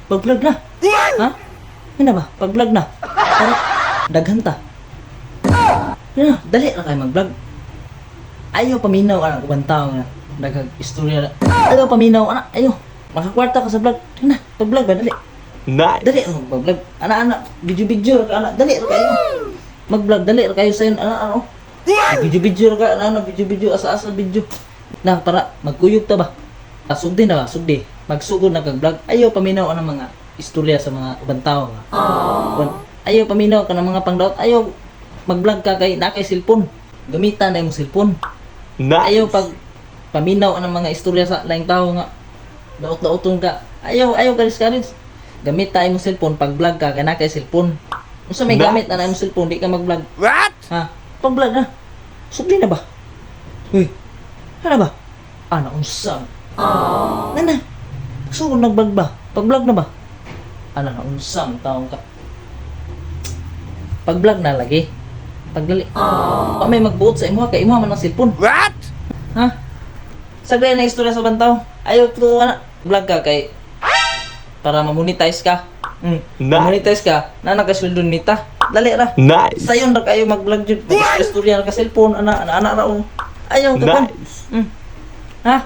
Pag-vlog na. Ha? Ano ba? Pag-vlog na. Para daghan ta. Yan na, dali na kayo mag-vlog. Ayaw paminaw, anak, ibang tao nga. Daghang istorya na. Ayaw paminaw, anak, ayaw. Makakwarta ka sa vlog. Yan na, pag-vlog ba, dali. Nice. Dali, mag-vlog. Anak, video, anak, dali na kayo. Mag-vlog, dali na kayo sa'yo, anak, video, anak, video, asa-asa video. Na, para, magkuyog ta ba? Sugdi na ba? Sugdi. Magsugod na kag-vlog. Ayaw paminaw ang mga istorya sa mga ibang tao. Ayaw paminaw ka ng mga pangdaot. Ayaw mag-vlog ka kay na kay cellphone. Gamitan na yung cellphone. Nice. Ayaw pag paminaw ng mga istorya sa laing tao nga. Daot-daoton ka. Ayaw karis-karis. Gamit tayo yung cellphone pag vlog ka kay na kay cellphone. Kung sa may Nice. gamit na yung cellphone, di ka mag-vlog. What? Ha? Pag-vlog na. Sugdi na ba? Uy. Ano ba? Ano, unsang? Nana. Sugod nag-vlog ba? Pag-vlog na ba? Ano na, unsang taong ka? Pag-vlog na lagi. Pagdali. Pa may magbuot sa imo kay imo man ang cellphone. What? Ha? Sagday na istorya sa bantaw. Ayaw to ana, vlog ka kay para ma-monetize ka. Ma-monetize ka, na nakasweldo nita. Dali ra. Nice. Sayon ra kayo mag-vlog jud. Istorya ra ka cellphone ana ra o. Ayaw ka pa. Nice. Ha?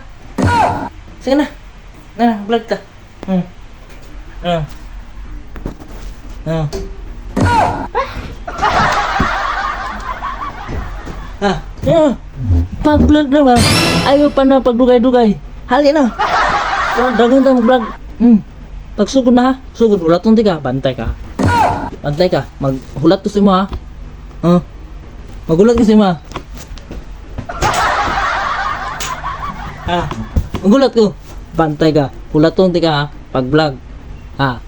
Sige na. Na, vlog ka. Pag-vlog na ba? Ayaw pa na pagdugay-dugay. Hali na. Dagan ta mag-vlog. Pagsugod na ha. Sugod, hulaton di ka. Bantay ka. Bantay ka. Maghulat to si mo ha. Maghulat ka si mo ha. Maghulat ko. Bantay ka. Hulaton di ka ha. Pag-vlog. Ha.